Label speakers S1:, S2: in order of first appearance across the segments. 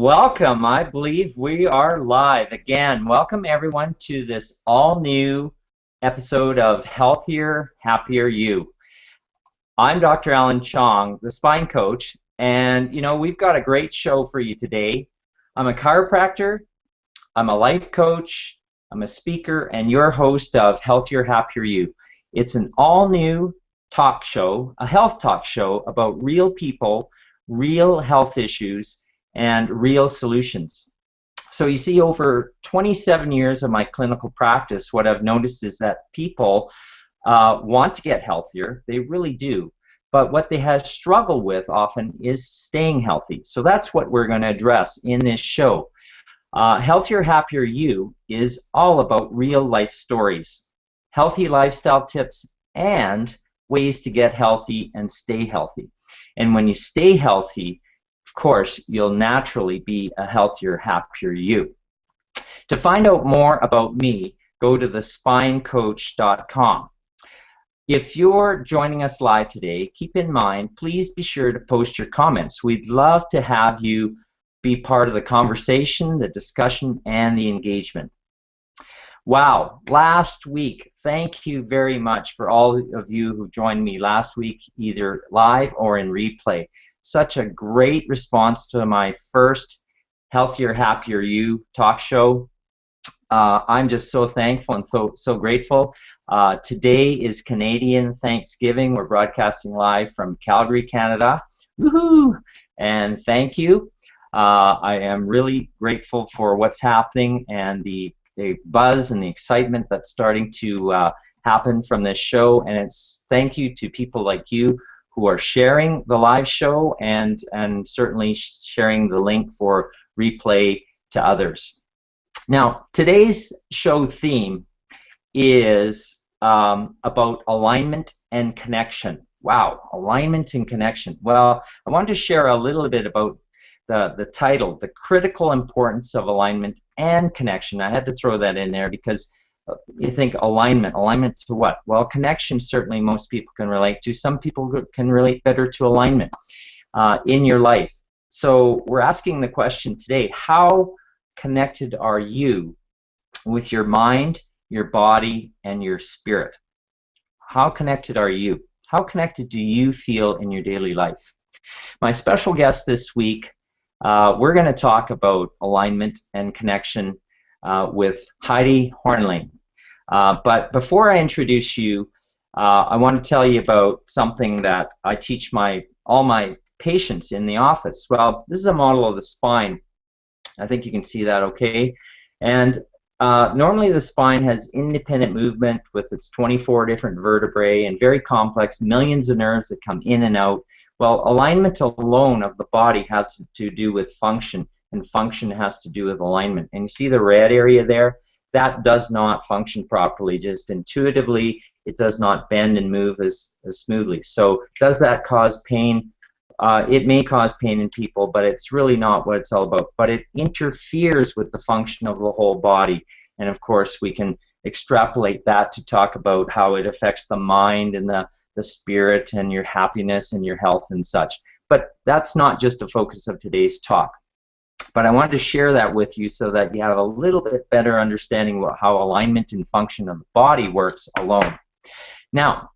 S1: Welcome. I believe we are live again. Welcome everyone to this all new episode of Healthier, Happier You. I'm Dr. Chong, the spine coach, and we've got a great show for you today. I'm a chiropractor, I'm a life coach, I'm a speaker, and your host of Healthier, Happier You. It's an all new talk show, a health talk show about real people, real health issues, and real solutions. So you see, over 27 years of my clinical practice, what I've noticed is that people want to get healthier. They really do. But what they have struggled with often is staying healthy. So that's what we're going to address in this show. Healthier, Happier You is all about real life stories, healthy lifestyle tips, and ways to get healthy and stay healthy. And when you stay healthy, of course, you'll naturally be a healthier, happier you. To find out more about me, go to thespinecoach.com. If you're joining us live today, keep in mind, please be sure to post your comments. We'd love to have you be part of the conversation, the discussion, and the engagement. Wow, last week, thank you very much for all of you who joined me last week, either live or in replay. Such a great response to my first Healthier, Happier You talk show. I'm just so thankful and so grateful. Today is Canadian Thanksgiving. We're broadcasting live from Calgary, Canada. Woohoo! And thank you. I am really grateful for what's happening and the buzz and the excitement that's starting to happen from this show. And it's thank you to people like you who are sharing the live show and certainly sharing the link for replay to others. Now, today's show theme is about alignment and connection. Wow, alignment and connection. Well, I wanted to share a little bit about the title, The Critical Importance of Alignment and Connection. I had to throw that in there because you think alignment to what? Well, connection certainly most people can relate to. Some people can relate better to alignment in your life. So we're asking the question today, how connected are you with your mind, your body, and your spirit? How connected are you? How connected do you feel in your daily life? My special guest this week, we're going to talk about alignment and connection with Heidi Hornlein. But before I introduce you, I want to tell you about something that I teach all my patients in the office. Well, this is a model of the spine. I think you can see that okay. And normally the spine has independent movement with its 24 different vertebrae and very complex, millions of nerves that come in and out. Well, alignment alone of the body has to do with function, and function has to do with alignment. And you see the red area there? That does not function properly. Just intuitively, it does not bend and move as smoothly. So does that cause pain? It may cause pain in people, but it's really not what it's all about. But it interferes with the function of the whole body. And of course, we can extrapolate that to talk about how it affects the mind and the spirit and your happiness and your health and such. But that's not just the focus of today's talk. But I wanted to share that with you so that you have a little bit better understanding of how alignment and function of the body works alone. Now,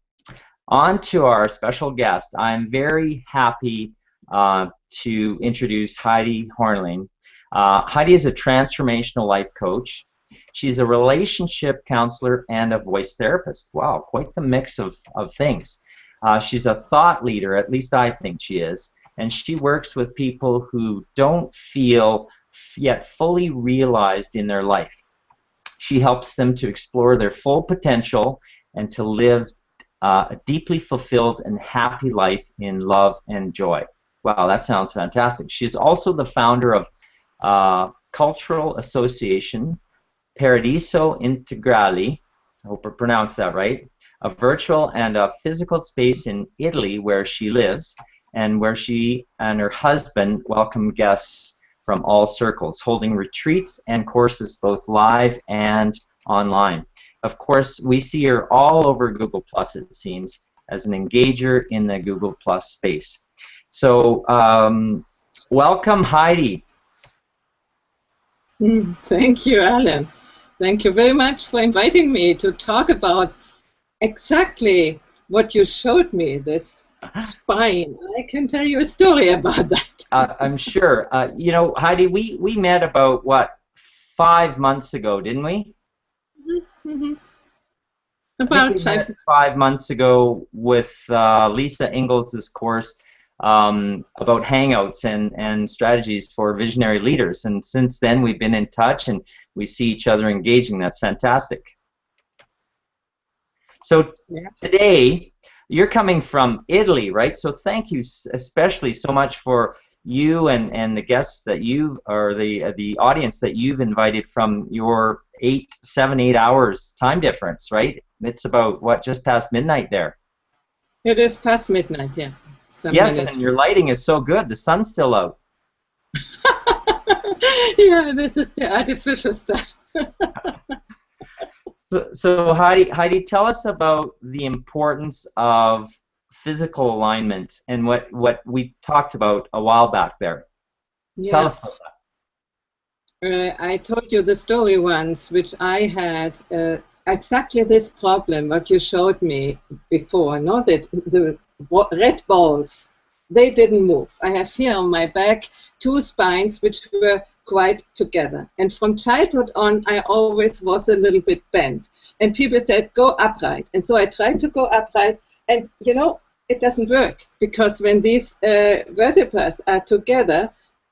S1: on to our special guest. I'm very happy to introduce Heidi Hornlein. Heidi is a transformational life coach. She's a relationship counselor and a voice therapist. Wow, quite the mix of things. She's a thought leader, at least I think she is. And she works with people who don't feel yet fully realized in their life. She helps them to explore their full potential and to live a deeply fulfilled and happy life in love and joy. Wow, that sounds fantastic. She's also the founder of cultural association Paradiso Integrale, I hope I pronounced that right, a virtual and a physical space in Italy where she lives, and where she and her husband welcome guests from all circles, holding retreats and courses both live and online. Of course, we see her all over Google Plus, it seems, as an engager in the Google Plus space. So, welcome, Heidi.
S2: Thank you, Alan. Thank you very much for inviting me to talk about exactly what you showed me, this spine. I can tell you a story about that.
S1: I'm sure. You know, Heidi, we met about, what, 5 months ago, didn't we?
S2: Mhm.
S1: I think
S2: About
S1: we met
S2: 5.
S1: 5 months ago with Lisa Ingalls' course about hangouts and strategies for visionary leaders. And since then, we've been in touch and we see each other engaging. That's fantastic. So
S2: Yeah.
S1: today, you're coming from Italy, right? So thank you especially so much for you and the guests that you've, or the audience that you've invited from your 7, 8 hours time difference, right? It's about, what, just past midnight there.
S2: It is past midnight, yeah. Some
S1: Yes,
S2: minutes.
S1: and your lighting is so good. The sun's still out.
S2: Yeah, this is the artificial stuff.
S1: So Heidi, tell us about the importance of physical alignment and what we talked about a while back there. Tell
S2: Yeah.
S1: us about
S2: I told you the story once, which I had exactly this problem, what you showed me before, no? That the red balls, they didn't move. I have here on my back 2 spines which were quite together. And from childhood on, I always was a little bit bent. And people said, go upright. And so I tried to go upright, and you know, it doesn't work, because when these vertebrae are together,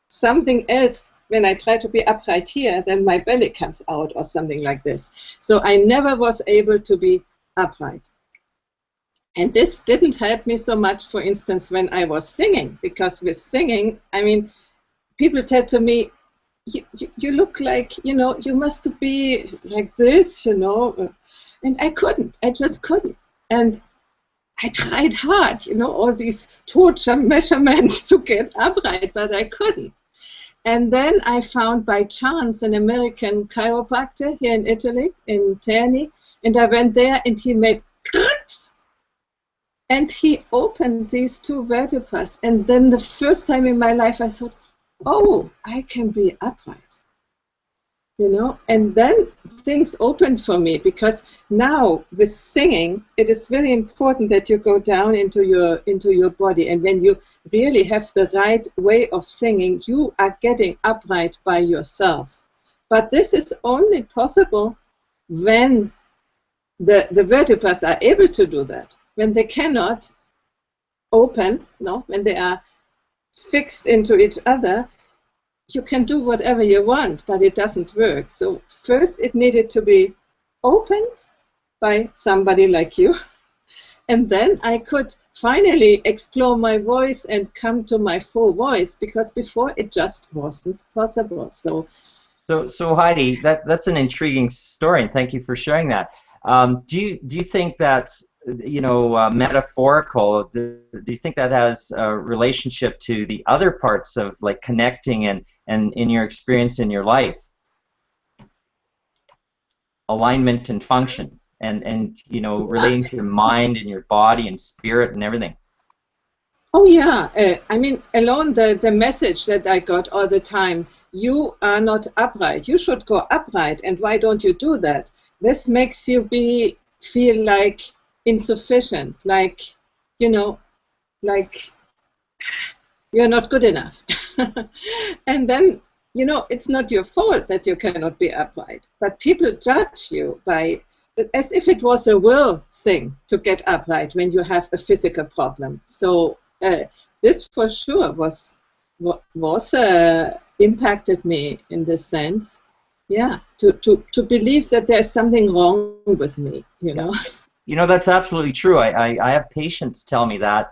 S2: something else, when I try to be upright here, then my belly comes out or something like this. So I never was able to be upright. And this didn't help me so much, for instance, when I was singing, because with singing, I mean, people said to me, you look like, you know, you must be like this, you know. And I couldn't. I just couldn't. And I tried hard, you know, all these torture measurements to get upright, but I couldn't. And then I found by chance an American chiropractor here in Italy, in Terni, and I went there and he made cracks, and he opened these 2 vertebrae. And then the first time in my life I thought, oh, I can be upright. You know, and then things opened for me, because now with singing, it is very important that you go down into your body, and when you really have the right way of singing, you are getting upright by yourself. But this is only possible when the vertebrae are able to do that. When they cannot open, no, when they are fixed into each other, you can do whatever you want, but it doesn't work. So first it needed to be opened by somebody like you, and then I could finally explore my voice and come to my full voice, because before it just wasn't possible. So
S1: Heidi, that's an intriguing story, and thank you for sharing that. Do you think that's, you know, metaphorical? Do you think that has a relationship to the other parts of, like, connecting and in your experience in your life, alignment and function, and you know, relating to your mind and your body and spirit and everything?
S2: oh yeah, I mean, alone the message that I got all the time, you are not upright, you should go upright, and why don't you do that? This makes you feel like insufficient, like, you know, like you're not good enough. And then, you know, it's not your fault that you cannot be upright, but people judge you by, as if it was a will thing to get upright when you have a physical problem. So this for sure was impacted me in this sense. Yeah, to believe that there's something wrong with me, you know.
S1: You know, that's absolutely true. I have patients tell me that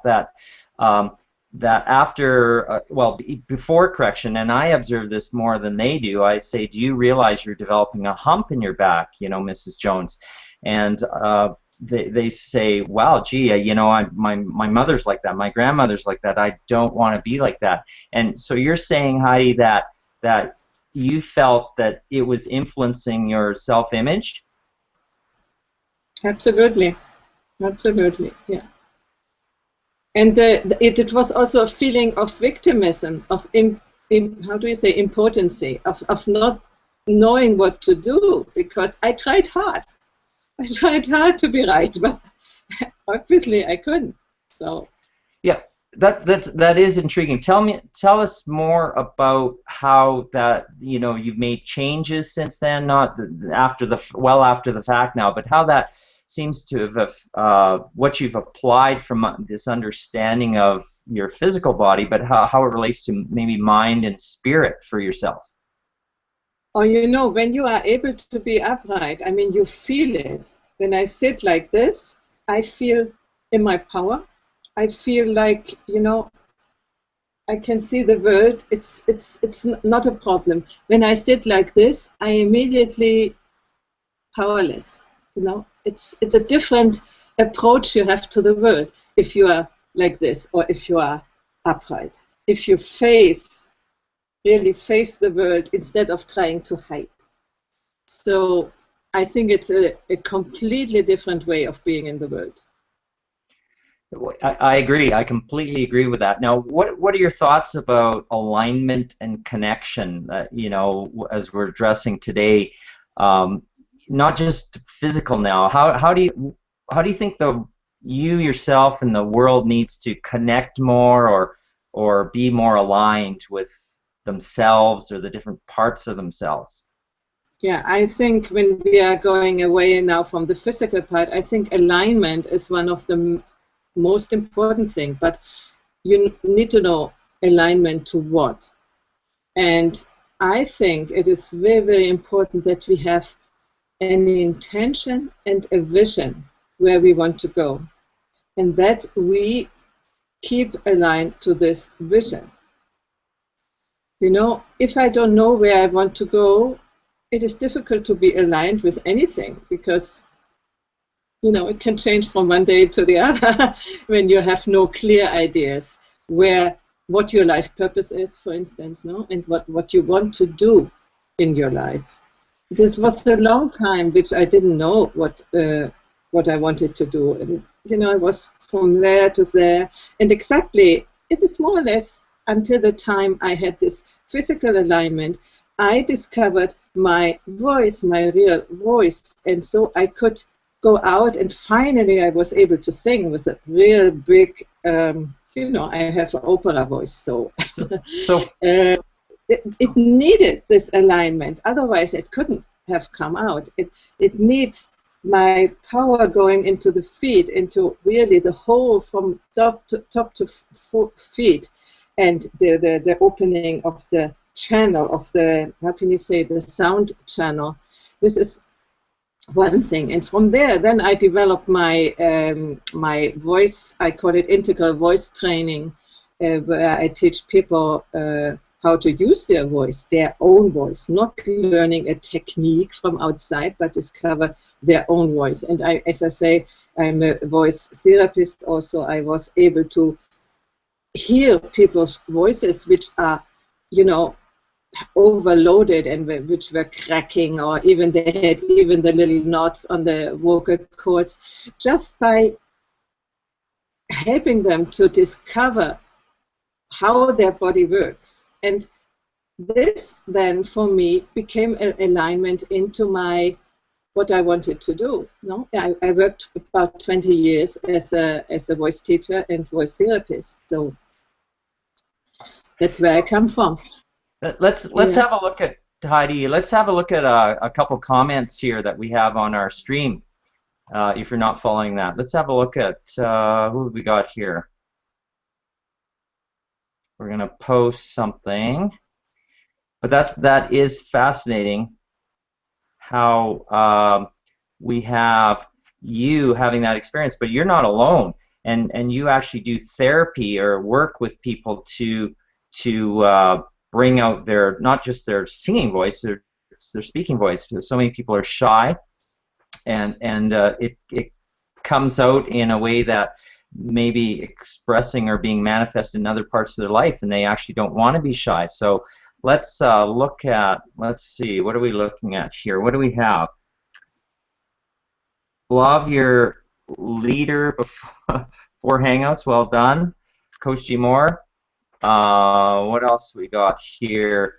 S1: that after, well, before correction, and I observe this more than they do, I say, do you realize you're developing a hump in your back, you know, Mrs. Jones? And they say, wow, gee, you know, my mother's like that, my grandmother's like that, I don't want to be like that. And so you're saying, Heidi, that you felt that it was influencing your self-image?
S2: Absolutely, absolutely, yeah. And it was also a feeling of victimism, of how do you say, impotency, of not knowing what to do, because I tried hard. I tried hard to be right, but obviously I couldn't. So
S1: Yeah, that is intriguing. Tell us more about how that, you know, you've made changes since then, not after the fact now, but how that seems to have what you've applied from this understanding of your physical body, but how it relates to maybe mind and spirit for yourself.
S2: or you know, when you are able to be upright, I mean, you feel it. When I sit like this, I feel in my power. I feel like, you know, I can see the world. It's not a problem. When I sit like this, I immediately powerless. You know, it's a different approach you have to the world if you are like this or if you are upright. If you really face the world instead of trying to hide. So I think it's a completely different way of being in the world.
S1: I agree. I completely agree with that. Now, what are your thoughts about alignment and connection? You know, as we're addressing today, not just physical now. How do you think you yourself and the world needs to connect more or be more aligned with themselves or the different parts of themselves?
S2: Yeah, I think when we are going away now from the physical part, I think alignment is one of the most important thing, but you need to know alignment to what. And I think it is very, very important that we have an intention and a vision where we want to go, and that we keep aligned to this vision. You know, if I don't know where I want to go, it is difficult to be aligned with anything, because you know, it can change from one day to the other when you have no clear ideas what your life purpose is, for instance, no, and what you want to do in your life. This was a long time which I didn't know what I wanted to do, and you know, I was from there to there, and exactly it is more or less until the time I had this physical alignment, I discovered my voice, my real voice, and so I could go out, and finally I was able to sing with a real big, you know, I have an opera voice, so it needed this alignment, otherwise it couldn't have come out. It needs my power going into the feet, into really the whole from top to feet, and the opening of the channel of the, how can you say, the sound channel. This is one thing, and from there, then I developed my my voice. I call it integral voice training, where I teach people how to use their own voice, not learning a technique from outside, but discover their own voice. And I, as I say, I'm a voice therapist. Also, I was able to hear people's voices, which are, you know, overloaded and which were cracking, or even they had even the little knots on the vocal cords, just by helping them to discover how their body works. And this then for me became an alignment into my what I wanted to do. No, I worked about 20 years as a voice teacher and voice therapist, so that's where I come from.
S1: Let's have a look at, Heidi. Let's have a look at a couple comments here that we have on our stream. If you're not following that, let's have a look at who have we got here. We're gonna post something, but that is fascinating. How we have you having that experience, but you're not alone, and you actually do therapy or work with people to bring out their, not just their singing voice, their speaking voice. So many people are shy, and it comes out in a way that maybe expressing or being manifested in other parts of their life, and they actually don't want to be shy. So let's look at, let's see, what are we looking at here? What do we have? Love your leader before Hangouts. Well done, Coach G. Moore. What else we got here?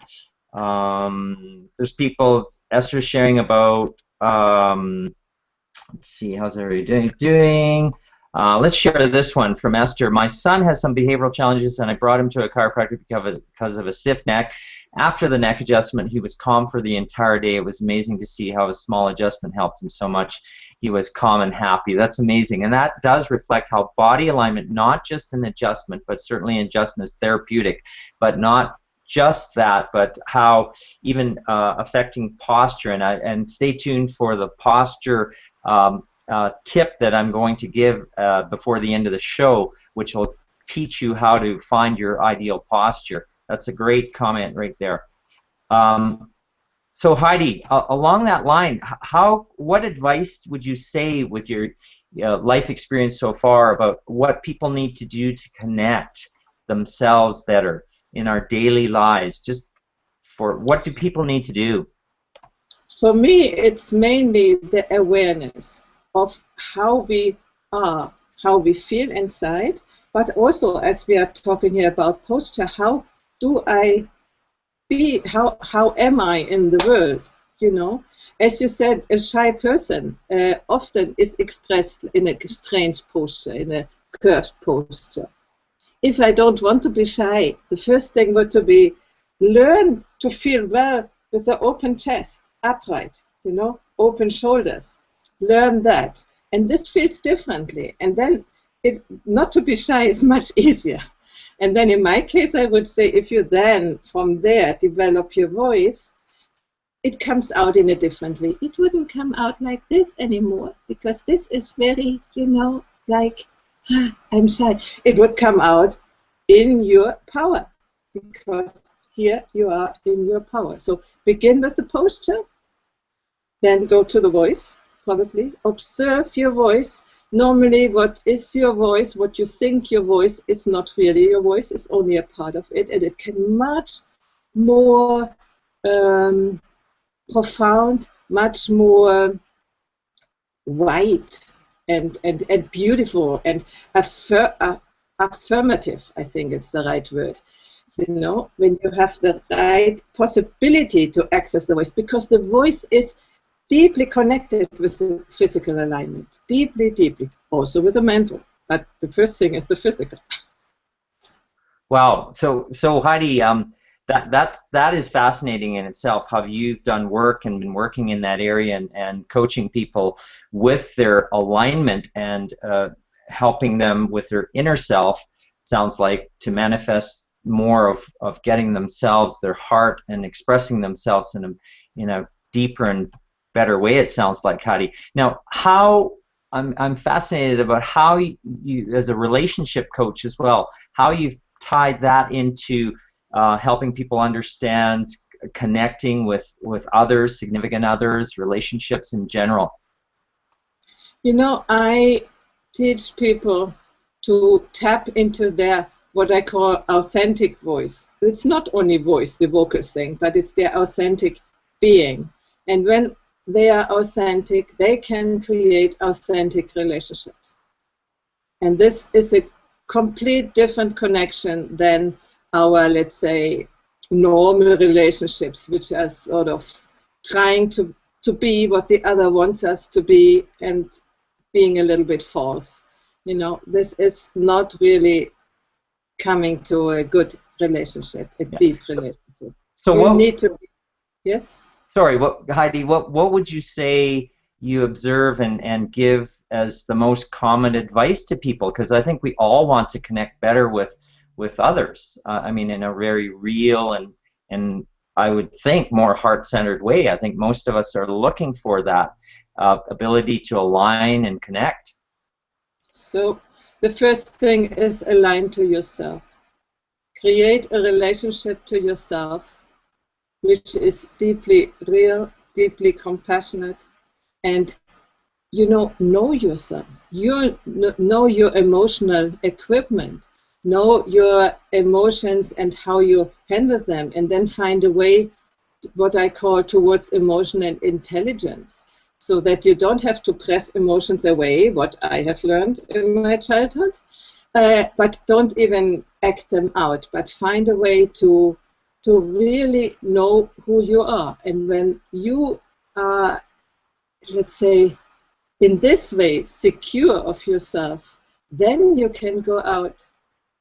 S1: There's people, Esther's sharing about, let's see, how's everybody doing? Let's share this one from Esther. My son has some behavioral challenges, and I brought him to a chiropractor because of a stiff neck. After the neck adjustment, he was calm for the entire day. It was amazing to see how a small adjustment helped him so much. He was calm and happy. That's amazing. And that does reflect how body alignment, not just an adjustment, but certainly an adjustment is therapeutic, but not just that, but how even affecting posture. And stay tuned for the posture tip that I'm going to give before the end of the show, which will teach you how to find your ideal posture. That's a great comment right there. So Heidi, along that line, what advice would you say with your life experience so far about what people need to do to connect themselves better in our daily lives? Just for what do people need to do?
S2: For me, it's mainly the awareness of how we are, how we feel inside, but also, as we are talking here about posture, how do I be, how am I in the world, you know? As you said, a shy person often is expressed in a strange posture, in a curved posture. If I don't want to be shy, the first thing would to be learn to feel well with the open chest, upright, you know, open shoulders. Learn that. And this feels differently. And then not to be shy is much easier. And then in my case, I would say if you then from there develop your voice, it comes out in a different way. It wouldn't come out like this anymore because this is very, you know, like, I'm shy. It would come out in your power because here you are in your power. So begin with the posture, then go to the voice, probably. Observe your voice. Normally, what is your voice, what you think your voice is not really your voice, is only a part of it, and it can much more profound, much more wide and beautiful and affirmative, I think it's the right word. You know, when you have the right possibility to access the voice, because the voice is deeply connected with the physical alignment, deeply, deeply, also with the mental. But the first thing is the physical.
S1: Wow. So Heidi, that is fascinating in itself. How you've done work and been working in that area and coaching people with their alignment and helping them with their inner self. Sounds like to manifest more of getting themselves, their heart, and expressing themselves in a deeper and better way, it sounds like, Heidi. Now, I'm fascinated about how you, as a relationship coach as well, how you've tied that into helping people understand connecting with others, significant others, relationships in general.
S2: You know, I teach people to tap into their, what I call authentic voice. It's not only voice, the vocal thing, but it's their authentic being. And when they are authentic, they can create authentic relationships. And this is a complete different connection than our, let's say, normal relationships, which are sort of trying to be what the other wants us to be and being a little bit false. You know, this is not really coming to a good relationship, a deep relationship. So you need to be, yes?
S1: Sorry, Heidi, what would you say you observe and give as the most common advice to people? Because I think we all want to connect better with others. I mean, in a very real and I would think more heart-centered way. I think most of us are looking for that ability to align and connect.
S2: So the first thing is align to yourself. Create a relationship to yourself which is deeply real, deeply compassionate, and you know yourself. You know your emotional equipment, know your emotions and how you handle them, and then find a way, what I call, towards emotional intelligence, so that you don't have to press emotions away, what I have learned in my childhood, but don't even act them out, but find a way to to really know who you are. And when you are, let's say, in this way, secure of yourself, then you can go out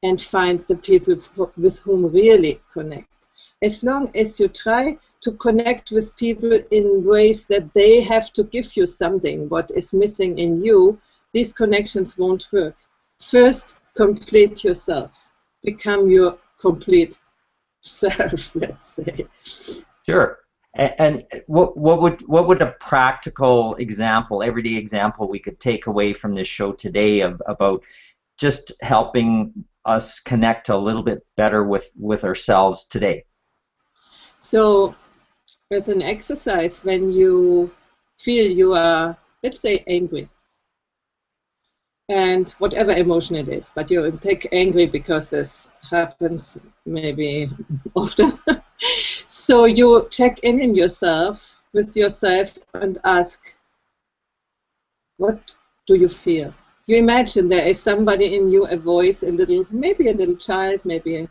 S2: and find the people with whom really connect. As long as you try to connect with people in ways that they have to give you something, what is missing in you, these connections won't work. First, complete yourself. Become your complete self, let's say.
S1: Sure. And what would a practical example, everyday example, we could take away from this show today about just helping us connect a little bit better with ourselves today?
S2: So, as an exercise, when you feel you are, let's say, angry, and whatever emotion it is, but you take angry because this happens maybe often. So you check in yourself, with yourself, and ask, what do you feel? You imagine there is somebody in you, a voice, maybe a little child, maybe a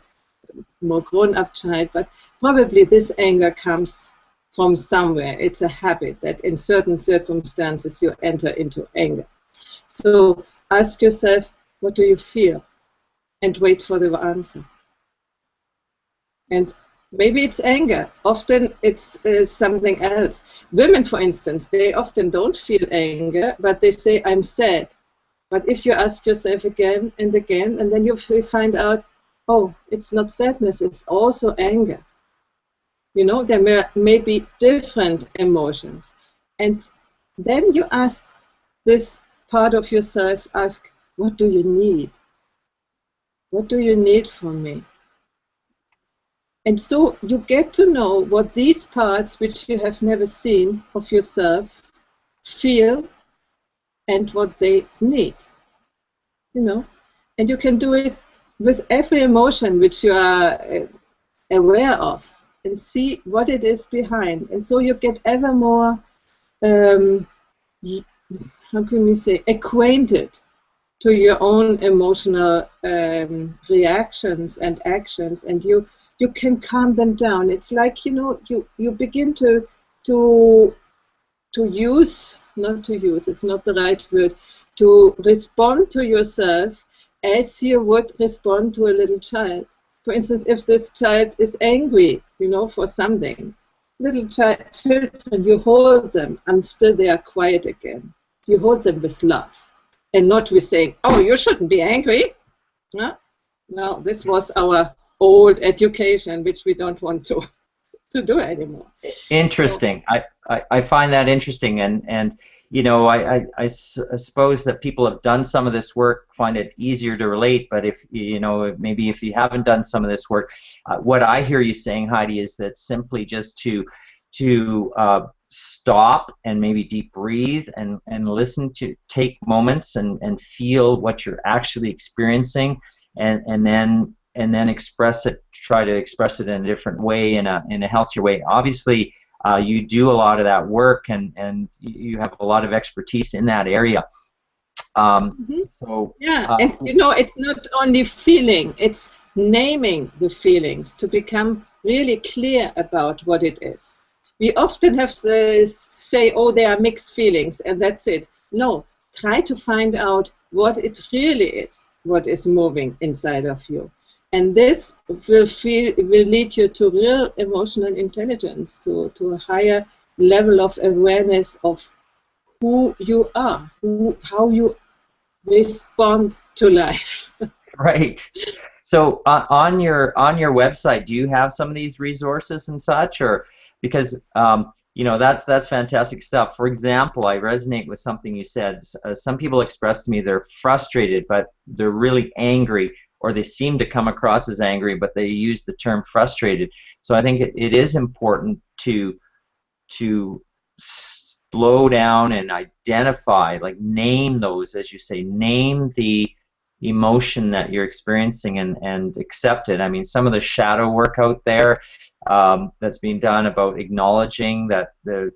S2: more grown-up child, but probably this anger comes from somewhere. It's a habit that in certain circumstances you enter into anger. So ask yourself, what do you feel? And wait for the answer. And maybe it's anger. Often it's something else. Women, for instance, they often don't feel anger, but they say, I'm sad. But if you ask yourself again and again, and then you find out, oh, it's not sadness, it's also anger. You know, there may be different emotions. And then you ask this part of yourself, ask, what do you need? What do you need from me? And so you get to know what these parts, which you have never seen of yourself, feel and what they need. You know, and you can do it with every emotion which you are aware of, and see what it is behind. And so you get ever more, how can we say, acquainted to your own emotional reactions and actions, and you can calm them down. It's like, you know, you begin to use, not to use, it's not the right word, to respond to yourself as you would respond to a little child. For instance, if this child is angry, you know, for something, children, you hold them until they are quiet again. You hold them with love, and not with saying, oh, you shouldn't be angry. No, this was our old education, which we don't want to do anymore.
S1: Interesting. So, I find that interesting, and you know, I suppose that people have done some of this work, find it easier to relate. But if you know, maybe if you haven't done some of this work, what I hear you saying, Heidi, is that simply just to stop and maybe deep breathe and listen, to take moments and feel what you're actually experiencing, and then express it, try to express it in a different way, in a healthier way. Obviously, you do a lot of that work, and you have a lot of expertise in that area. So
S2: yeah, and you know, it's not only feeling, it's naming the feelings, to become really clear about what it is. We often have to say, oh, they are mixed feelings, and that's it. No, try to find out what it really is, what is moving inside of you. And this will lead you to real emotional intelligence, to a higher level of awareness of who you are, how you respond to life.
S1: Right. So on your website, do you have some of these resources and such, or because you know, that's fantastic stuff. For example, I resonate with something you said. Some people express to me they're frustrated, but they're really angry, or they seem to come across as angry, but they use the term frustrated. So I think it is important to slow down and identify, like name those, as you say, name the emotion that you're experiencing and accept it. I mean, some of the shadow work out there that's being done about acknowledging that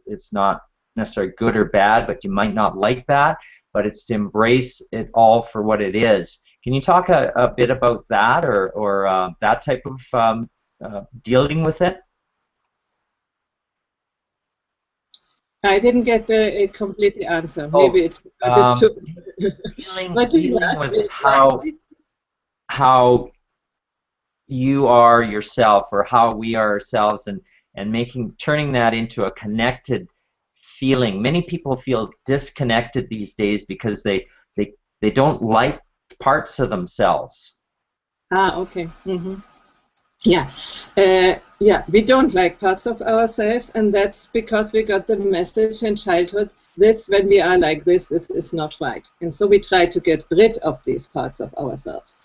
S1: it's not necessarily good or bad, but you might not like that, but it's to embrace it all for what it is. Can you talk a bit about that, or that type of dealing with it?
S2: I didn't get the complete answer. Maybe it's because it's too. What do you
S1: dealing
S2: ask
S1: with
S2: me exactly?
S1: how you are yourself, or how we are ourselves, and turning that into a connected feeling. Many people feel disconnected these days because they don't like parts of themselves.
S2: Ah, okay. Yeah, yeah. We don't like parts of ourselves, and that's because we got the message in childhood: this, when we are like this is not right, and so we try to get rid of these parts of ourselves.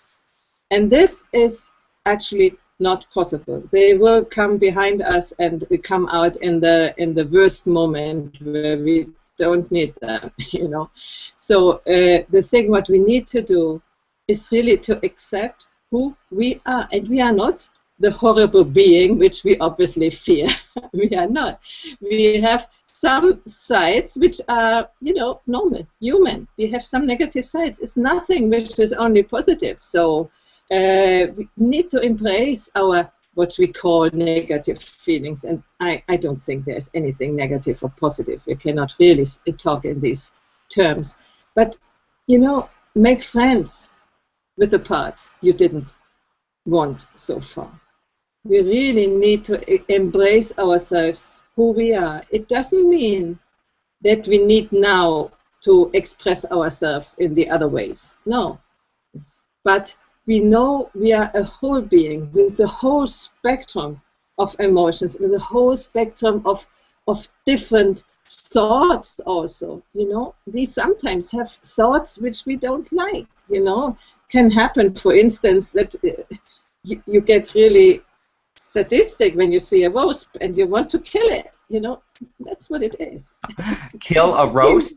S2: And this is actually not possible. They will come behind us and come out in the worst moment where we don't need them, you know. So the thing what we need to do is really to accept who we are, and we are not the horrible being which we obviously fear. We are not. We have some sides which are, you know, normal, human. We have some negative sides. It's nothing which is only positive. So we need to embrace our what we call negative feelings, and I don't think there's anything negative or positive. We cannot really talk in these terms, but you know, make friends with the parts you didn't want so far. We really need to embrace ourselves, who we are. It doesn't mean that we need now to express ourselves in the other ways. No. But we know we are a whole being with a whole spectrum of emotions, with a whole spectrum of different thoughts also. You know, we sometimes have thoughts which we don't like, you know. Can happen, for instance, that you get really sadistic when you see a wasp and you want to kill it. You know, that's what it is.
S1: Kill a roast?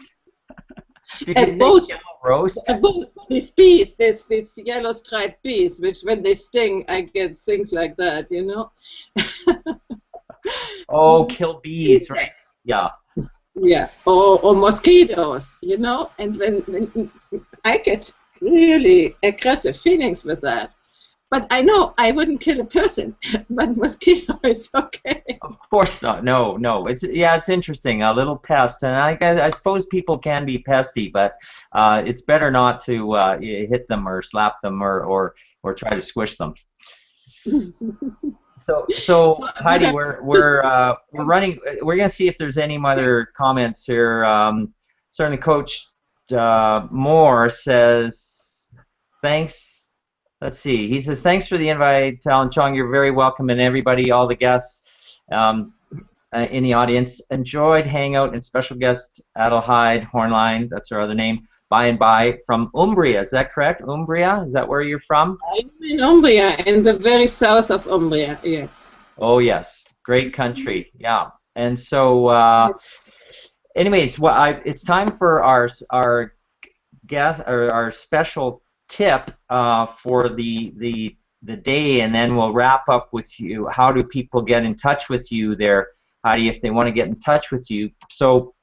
S1: Did you say kill a roast?
S2: These bees, these yellow striped bees, which when they sting, I get things like that, you know.
S1: Oh, kill bees, right? Yeah.
S2: Yeah, or mosquitoes, you know. And when I get really aggressive feelings with that. But I know I wouldn't kill a person, but mosquito is okay.
S1: Of course not. No, no. It's interesting. A little pest, and I suppose people can be pesty, but it's better not to hit them or slap them or try to squish them. So Heidi, we're running. We're gonna see if there's any other comments here. Certainly, Coach Moore says thanks. Let's see. He says, thanks for the invite, Alan Chong. You're very welcome, and everybody, all the guests in the audience. Enjoyed hanging out, and special guest Adelheid Hörnlein, that's her other name, by and by, from Umbria. Is that correct? Umbria? Is that where you're from?
S2: I'm in Umbria, in the very south of Umbria, yes.
S1: Oh, yes. Great country. Yeah. And so, anyways, it's time for our guest, or our special tip for the day, and then we'll wrap up with you. How do people get in touch with you there, Heidi, if they want to get in touch with you? So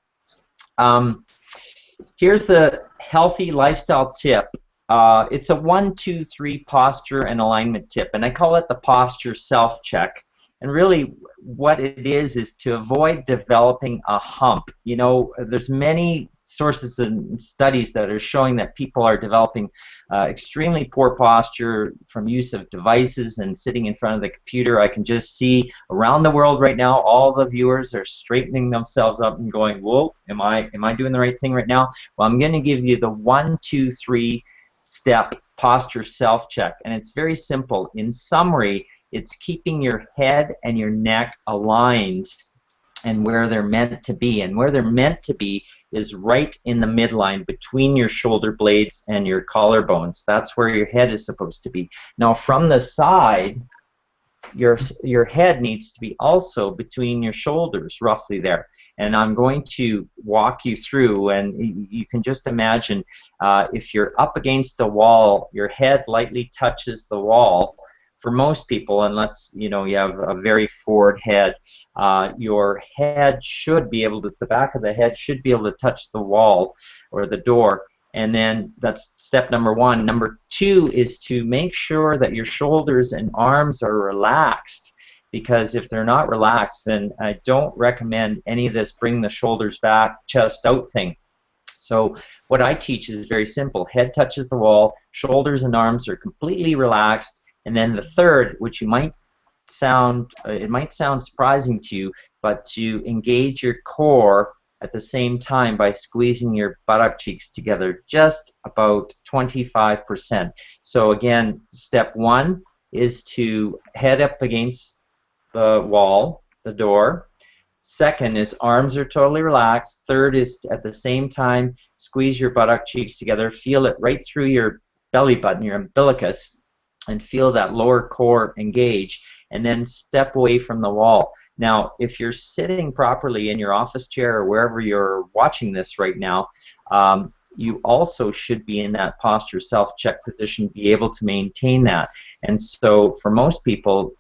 S1: here's the healthy lifestyle tip. It's a 1, 2, 3 posture and alignment tip, and I call it the posture self-check. And really what it is to avoid developing a hump. You know, there's many sources and studies that are showing that people are developing extremely poor posture from use of devices and sitting in front of the computer. I can just see around the world right now, all the viewers are straightening themselves up and going, whoa, am I doing the right thing right now? Well, I'm going to give you the 1, 2, 3 step posture self-check, and it's very simple. In summary, it's keeping your head and your neck aligned and where they're meant to be. And where they're meant to be is right in the midline between your shoulder blades and your collarbones. That's where your head is supposed to be. Now from the side, your head needs to be also between your shoulders, roughly there. And I'm going to walk you through, and you can just imagine if you're up against the wall, your head lightly touches the wall. For most people, unless you have a very forward head, your head should be able to, the back of the head should be able to touch the wall or the door, And then that's step number one. Number two is to make sure that your shoulders and arms are relaxed, because if they're not relaxed, then I don't recommend any of this bring the shoulders back, chest out thing. So what I teach is very simple. Head touches the wall, shoulders and arms are completely relaxed, and then the third, which you might sound, it might sound surprising to you, but to engage your core at the same time by squeezing your buttock cheeks together just about 25%. So again, step one is to head up against the wall, the door. Second is arms are totally relaxed. Third is at the same time squeeze your buttock cheeks together, feel it right through your belly button, your umbilicus, and feel that lower core engage, and then step away from the wall. Now, if you're sitting properly in your office chair or wherever you're watching this right now, you also should be in that posture self-check position, be able to maintain that. And so for most people,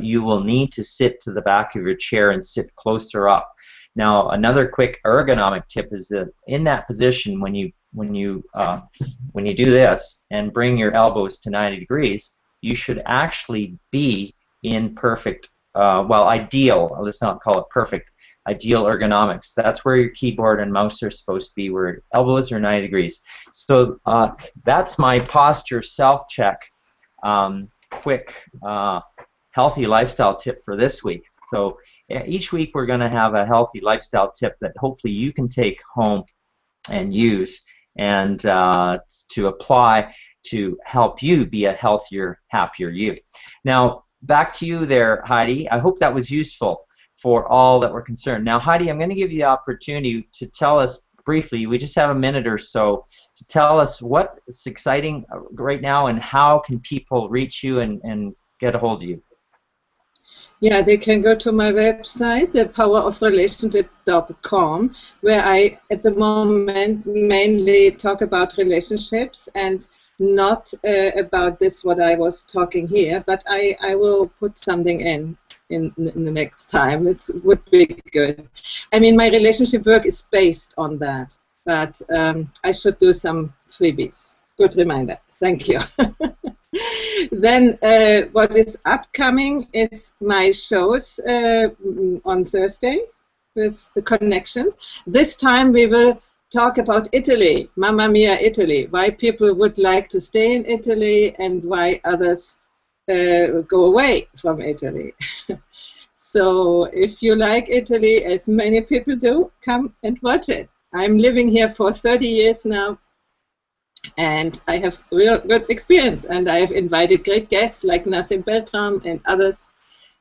S1: you will need to sit to the back of your chair and sit closer up. Now, another quick ergonomic tip is that in that position, when you do this and bring your elbows to 90 degrees, you should actually be in perfect, well, ideal, let's not call it perfect, ideal ergonomics. That's where your keyboard and mouse are supposed to be, where elbows are 90 degrees. So that's my posture self-check, quick healthy lifestyle tip for this week. So each week we're going to have a healthy lifestyle tip that hopefully you can take home and use and to apply to help you be a healthier, happier you. Now, back to you there, Heidi. I hope that was useful for all that were concerned. Now, Heidi, I'm going to give you the opportunity to tell us briefly, we just have a minute or so, to tell us what's exciting right now and how can people reach you and get a hold of you.
S2: Yeah, they can go to my website, thepowerofrelationship.com, where I, at the moment, mainly talk about relationships and not about this, what I was talking here, but I will put something in the next time. It would be good. I mean, my relationship work is based on that, but I should do some freebies. Good reminder. Thank you. Then what is upcoming is my shows on Thursday with The Connection. This time we will talk about Italy, Mamma Mia Italy, why people would like to stay in Italy and why others go away from Italy. So if you like Italy, as many people do, come and watch it. I'm living here for 30 years now, and I have real good experience, and I have invited great guests like Nassim Beltram and others,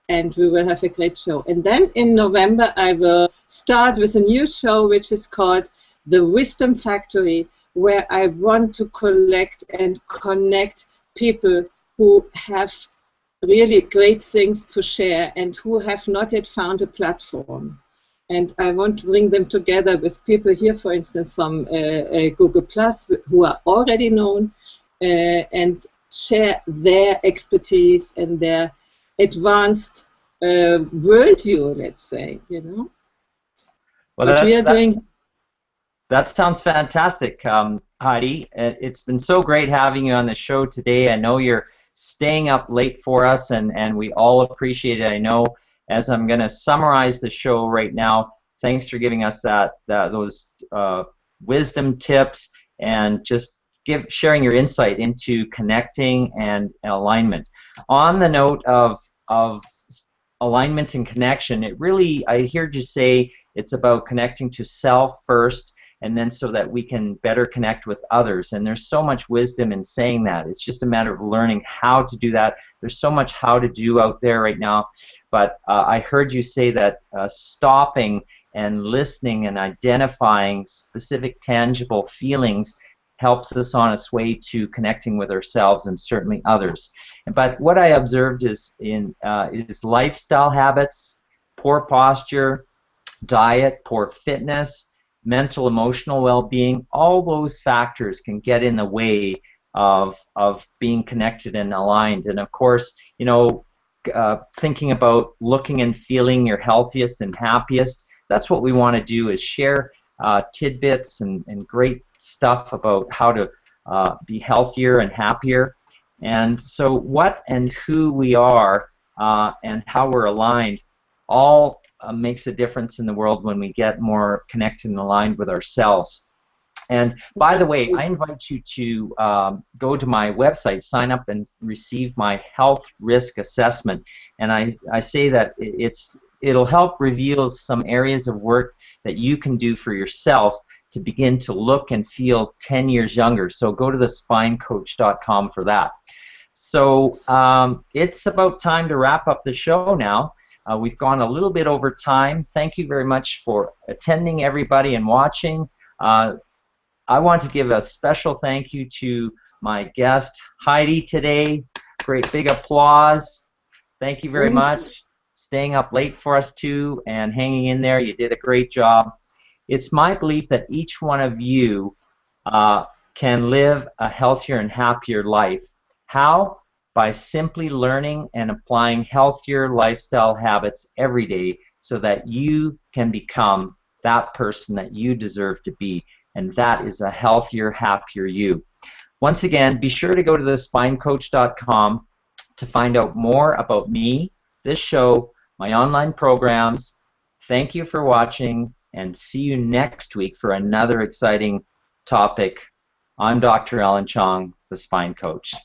S2: and we will have a great show. And then in November I will start with a new show which is called The Wisdom Factory, where I want to collect and connect people who have really great things to share and who have not yet found a platform. And I want to bring them together with people here, for instance, from Google Plus, who are already known, and share their expertise and their advanced worldview, let's say, you know.
S1: Well, that sounds fantastic, Heidi. It's been so great having you on the show today. I know you're staying up late for us, and we all appreciate it. I know. As I'm going to summarize the show right now, thanks for giving us those wisdom tips and just sharing your insight into connecting and alignment. On the note of alignment and connection, I heard you say it's about connecting to self first, and then so that we can better connect with others. And there's so much wisdom in saying that. It's just a matter of learning how to do that. There's so much how to do out there right now. But I heard you say that stopping and listening and identifying specific tangible feelings helps us on its way to connecting with ourselves and certainly others. But what I observed is lifestyle habits, poor posture, diet, poor fitness, mental, emotional well-being, all those factors can get in the way of being connected and aligned. And of course, you know, thinking about looking and feeling your healthiest and happiest, that's what we want to do, is share tidbits and great stuff about how to be healthier and happier. And so what and who we are and how we're aligned all makes a difference in the world when we get more connected and aligned with ourselves. And by the way, I invite you to go to my website, sign up and receive my health risk assessment. And I say that it'll help reveal some areas of work that you can do for yourself to begin to look and feel 10 years younger. So go to thespinecoach.com for that. So it's about time to wrap up the show now. We've gone a little bit over time. Thank you very much for attending, everybody, and watching. I want to give a special thank you to my guest, Heidi, today. Great big applause. Thank you very much. Staying up late for us, too, and hanging in there. You did a great job. It's my belief that each one of you can live a healthier and happier life. How? By simply learning and applying healthier lifestyle habits every day so that you can become that person that you deserve to be. And that is a healthier, happier you. Once again, be sure to go to thespinecoach.com to find out more about me, this show, my online programs. Thank you for watching, and see you next week for another exciting topic. I'm Dr. Alan Chong, the Spine Coach.